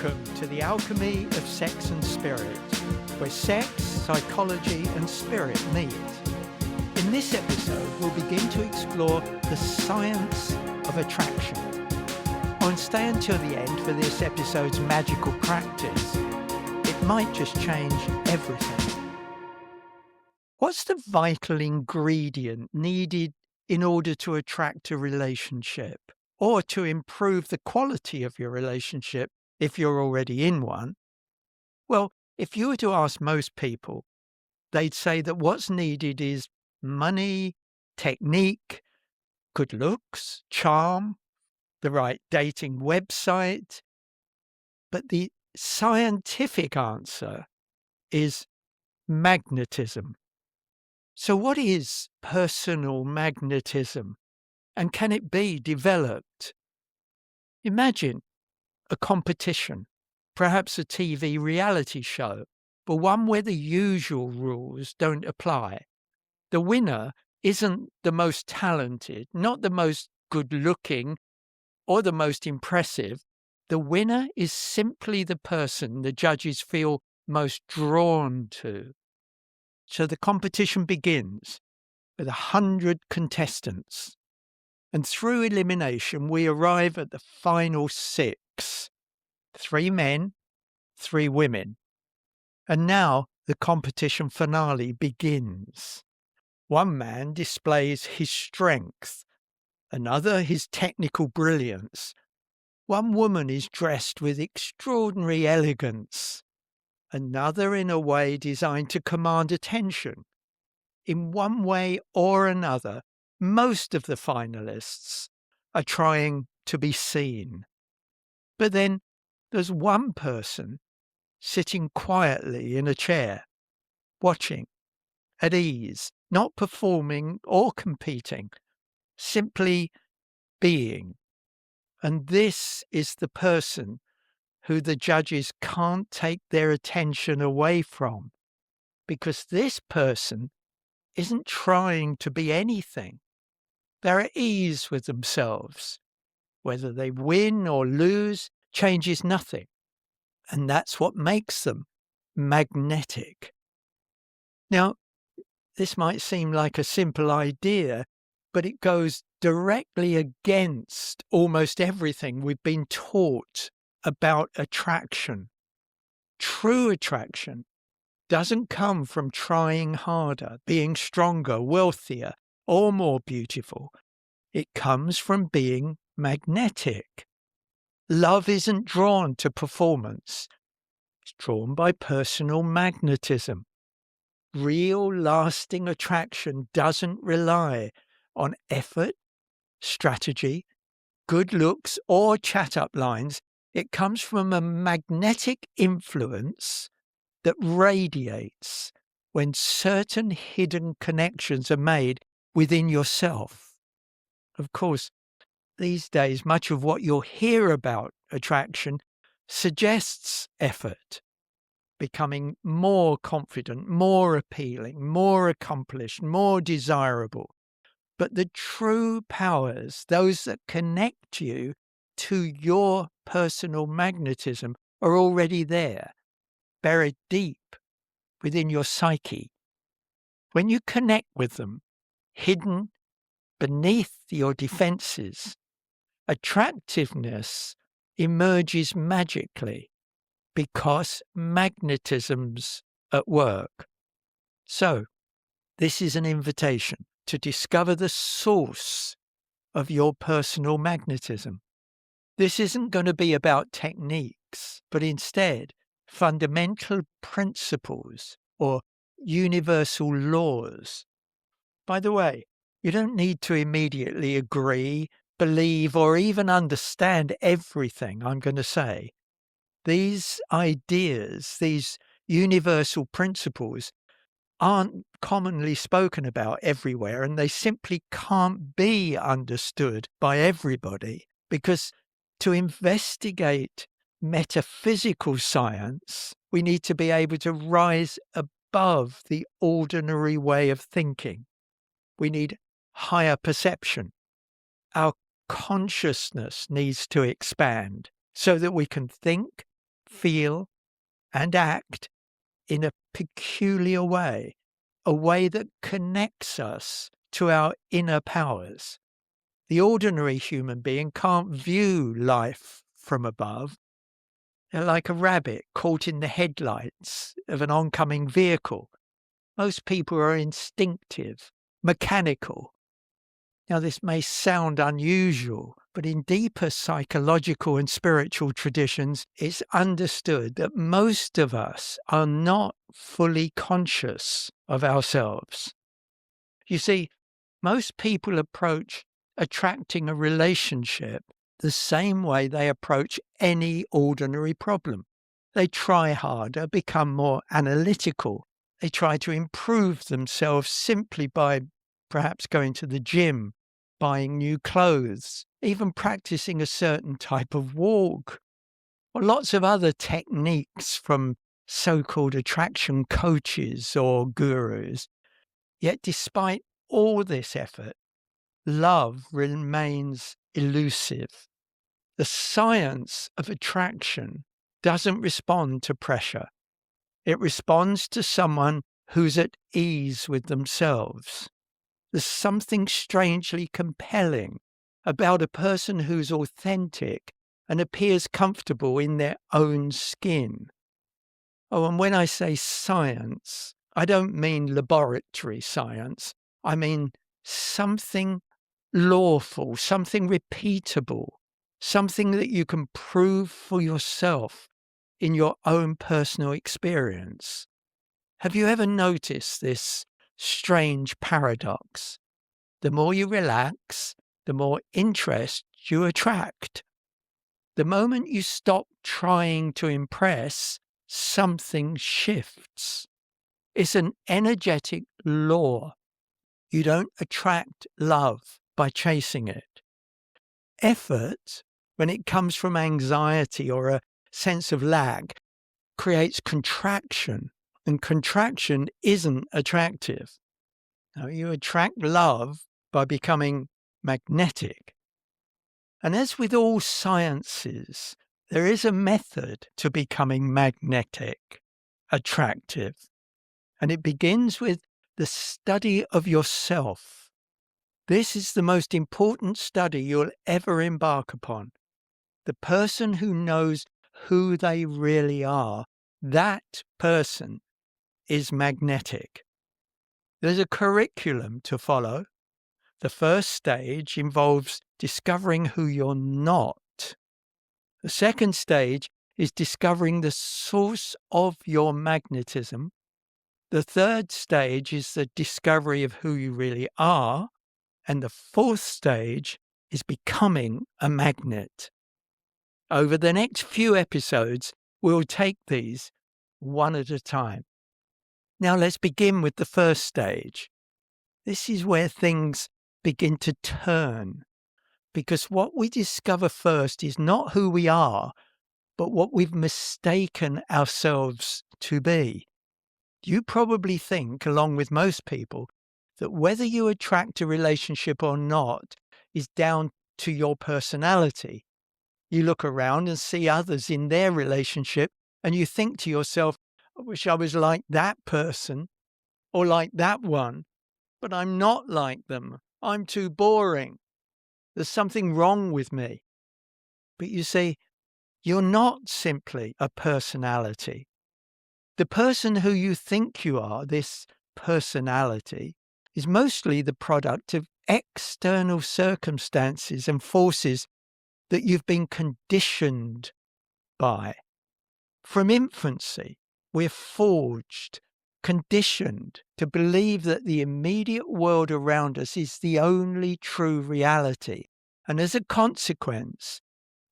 Welcome to the Alchemy of Sex and Spirit, where sex, psychology and spirit meet. In this episode, we'll begin to explore the science of attraction. And stay until the end for this episode's magical practice. It might just change everything. What's the vital ingredient needed in order to attract a relationship or to improve the quality of your relationship if you're already in one? Well, if you were to ask most people, they'd say that what's needed is money, technique, good looks, charm, the right dating website. But the scientific answer is magnetism. So what is personal magnetism, and can it be developed? Imagine a competition, perhaps a TV reality show, but one where the usual rules don't apply. The winner isn't the most talented, not the most good-looking, or the most impressive. The winner is simply the person the judges feel most drawn to. So the competition begins with 100 contestants. And through elimination, we arrive at the final 6. 3 men, 3 women. And now the competition finale begins. One man displays his strength, another his technical brilliance. One woman is dressed with extraordinary elegance, another in a way designed to command attention. In one way or another, most of the finalists are trying to be seen. But then there's one person sitting quietly in a chair, watching, at ease, not performing or competing, simply being. And this is the person who the judges can't take their attention away from, because this person isn't trying to be anything. They're at ease with themselves. Whether they win or lose changes nothing. And that's what makes them magnetic. Now, this might seem like a simple idea, but it goes directly against almost everything we've been taught about attraction. True attraction doesn't come from trying harder, being stronger, wealthier, or more beautiful. It comes from being magnetic. Love isn't drawn to performance. It's drawn by personal magnetism. Real, lasting attraction doesn't rely on effort, strategy, good looks, or chat-up lines. It comes from a magnetic influence that radiates when certain hidden connections are made within yourself. Of course, these days, much of what you'll hear about attraction suggests effort, becoming more confident, more appealing, more accomplished, more desirable. But the true powers, those that connect you to your personal magnetism, are already there, buried deep within your psyche. When you connect with them, hidden beneath your defenses, attractiveness emerges magically because magnetism's at work. So, this is an invitation to discover the source of your personal magnetism. This isn't going to be about techniques, but instead fundamental principles or universal laws. By the way, you don't need to immediately agree, believe, or even understand everything I'm going to say. These ideas, these universal principles, aren't commonly spoken about everywhere, and they simply can't be understood by everybody, because to investigate metaphysical science, we need to be able to rise above the ordinary way of thinking. We need higher perception. Our consciousness needs to expand so that we can think, feel, and act in a peculiar way, a way that connects us to our inner powers. The ordinary human being can't view life from above. They're like a rabbit caught in the headlights of an oncoming vehicle. Most people are instinctive, mechanical. Now, this may sound unusual, but in deeper psychological and spiritual traditions, it's understood that most of us are not fully conscious of ourselves. You see, most people approach attracting a relationship the same way they approach any ordinary problem. They try harder, become more analytical. They try to improve themselves simply by perhaps going to the gym, buying new clothes, even practicing a certain type of walk, or lots of other techniques from so-called attraction coaches or gurus. Yet despite all this effort, love remains elusive. The science of attraction doesn't respond to pressure. It responds to someone who's at ease with themselves. There's something strangely compelling about a person who's authentic and appears comfortable in their own skin. Oh, and when I say science, I don't mean laboratory science. I mean something lawful, something repeatable, something that you can prove for yourself in your own personal experience. Have you ever noticed this strange paradox? The more you relax, the more interest you attract. The moment you stop trying to impress, something shifts. It's an energetic law. You don't attract love by chasing it. Effort, when it comes from anxiety or a sense of lack, creates contraction, and contraction isn't attractive. Now, you attract love by becoming magnetic. And as with all sciences, there is a method to becoming magnetic, attractive, and it begins with the study of yourself. This is the most important study you'll ever embark upon. The person who knows who they really are, that person is magnetic. There's a curriculum to follow. The first stage involves discovering who you're not. The second stage is discovering the source of your magnetism. The third stage is the discovery of who you really are. And the fourth stage is becoming a magnet. Over the next few episodes, we'll take these one at a time. Now let's begin with the first stage. This is where things begin to turn, because what we discover first is not who we are, but what we've mistaken ourselves to be. You probably think, along with most people, that whether you attract a relationship or not is down to your personality. You look around and see others in their relationship, and you think to yourself, I wish I was like that person or like that one, but I'm not like them. I'm too boring. There's something wrong with me. But you see, you're not simply a personality. The person who you think you are, this personality, is mostly the product of external circumstances and forces that you've been conditioned by. From infancy, we're forged, conditioned to believe that the immediate world around us is the only true reality. And as a consequence,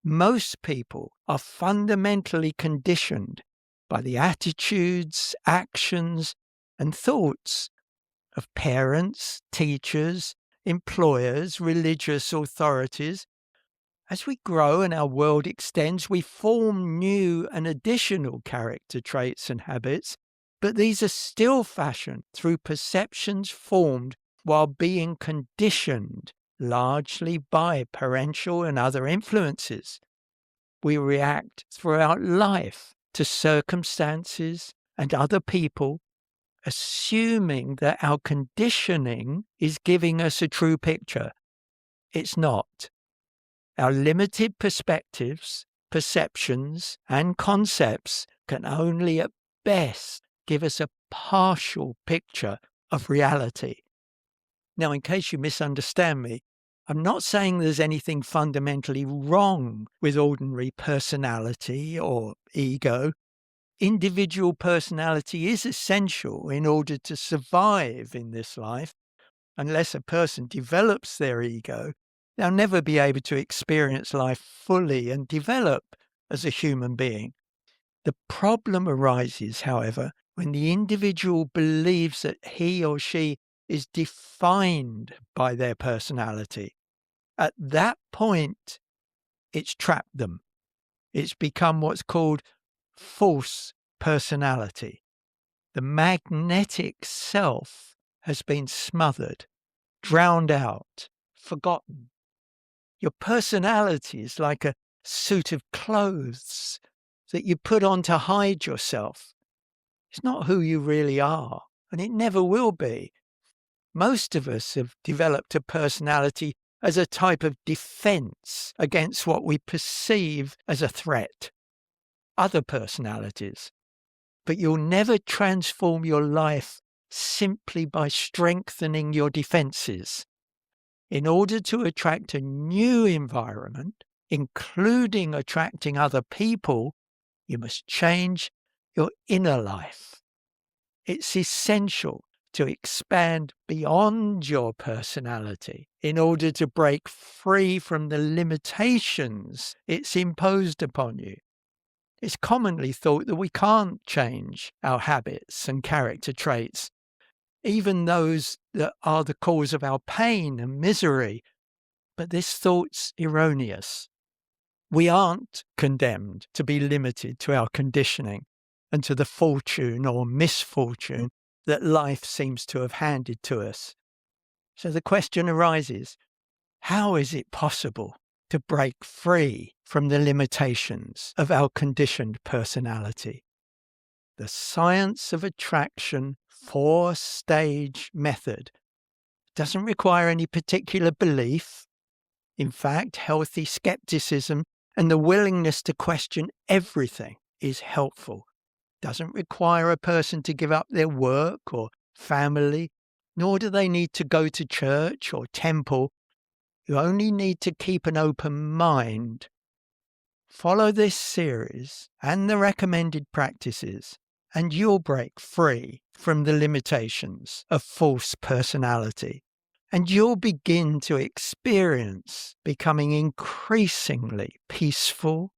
most people are fundamentally conditioned by the attitudes, actions, and thoughts of parents, teachers, employers, religious authorities. As we grow and our world extends, we form new and additional character traits and habits, but these are still fashioned through perceptions formed while being conditioned largely by parental and other influences. we react throughout life to circumstances and other people, assuming that our conditioning is giving us a true picture. It's not. Our limited perspectives, perceptions, and concepts can only at best give us a partial picture of reality. Now, in case you misunderstand me, I'm not saying there's anything fundamentally wrong with ordinary personality or ego. Individual personality is essential in order to survive in this life. Unless a person develops their ego, they'll never be able to experience life fully and develop as a human being. The problem arises, however, when the individual believes that he or she is defined by their personality. At that point, it's trapped them. It's become what's called false personality. The magnetic self has been smothered, drowned out, forgotten. Your personality is like a suit of clothes that you put on to hide yourself. It's not who you really are, and it never will be. Most of us have developed a personality as a type of defense against what we perceive as a threat, other personalities. But you'll never transform your life simply by strengthening your defenses. In order to attract a new environment, including attracting other people, you must change your inner life. It's essential to expand beyond your personality in order to break free from the limitations it's imposed upon you. It's commonly thought that we can't change our habits and character traits, even those that are the cause of our pain and misery. But this thought's erroneous. We aren't condemned to be limited to our conditioning and to the fortune or misfortune that life seems to have handed to us. So the question arises, how is it possible to break free from the limitations of our conditioned personality? The science of attraction 4-stage method doesn't require any particular belief. In fact, healthy skepticism and the willingness to question everything is helpful. Doesn't require a person to give up their work or family, nor do they need to go to church or temple. You only need to keep an open mind. Follow this series and the recommended practices, and you'll break free from the limitations of false personality. And you'll begin to experience becoming increasingly peaceful,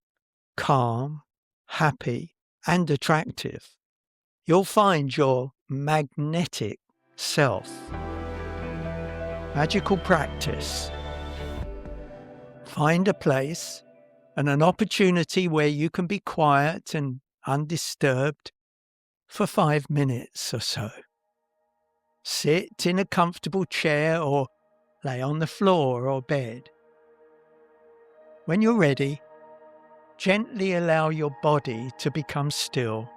calm, happy, and attractive. You'll find your magnetic self. Magical practice. Find a place and an opportunity where you can be quiet and undisturbed for 5 minutes or so. Sit in a comfortable chair or lay on the floor or bed. When you're ready, gently allow your body to become still.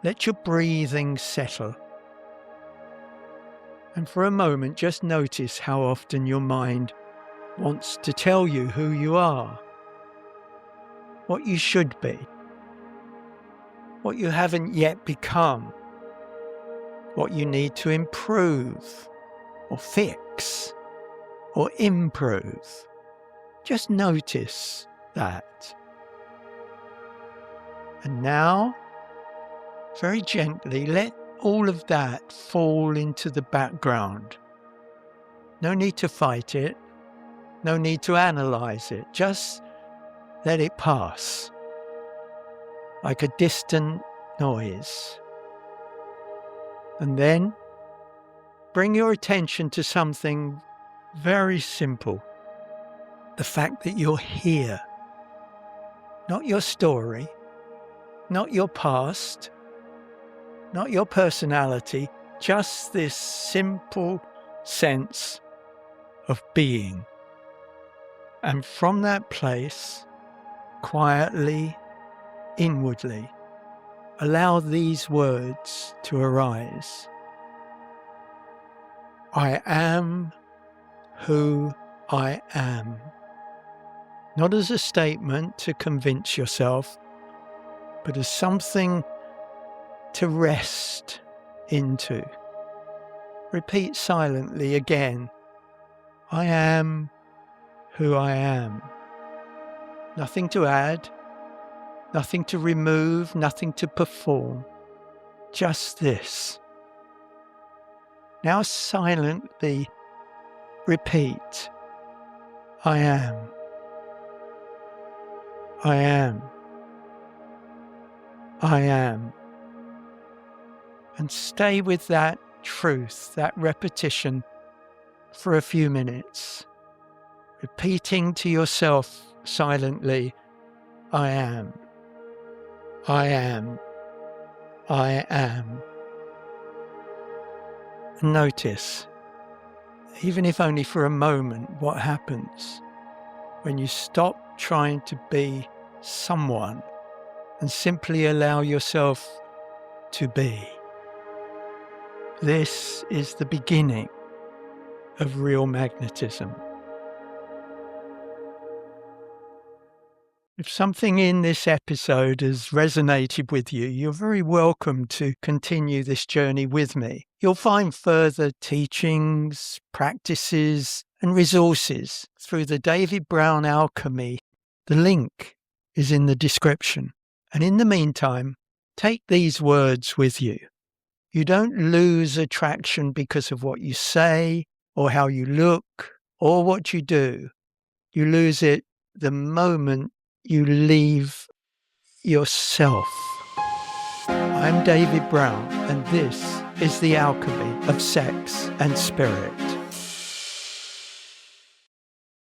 Let your breathing settle. And for a moment, just notice how often your mind wants to tell you who you are, what you should be, what you haven't yet become, what you need to improve or fix or improve. Just notice that. And now, very gently, let all of that fall into the background. No need to fight it. No need to analyze it. Just let it pass like a distant noise. And then bring your attention to something very simple. The fact that you're here. Not your story, not your past, not your personality, just this simple sense of being. And from that place, quietly, inwardly, allow these words to arise. I am who I am. Not as a statement to convince yourself, but as something to rest into. Repeat silently again. I am who I am. Nothing to add, nothing to remove, nothing to perform. Just this. Now silently repeat. I am. I am. I am. And stay with that truth, that repetition, for a few minutes, repeating to yourself silently, I am. I am. I am. And notice, even if only for a moment, what happens when you stop trying to be someone and simply allow yourself to be. This is the beginning of real magnetism. If something in this episode has resonated with you, you're very welcome to continue this journey with me. You'll find further teachings, practices, and resources through the David Brown Alchemy. The link is in the description. And in the meantime, take these words with you. You don't lose attraction because of what you say or how you look or what you do. You lose it the moment you leave yourself. I'm David Brown, and this is the Alchemy of Sex and Spirit.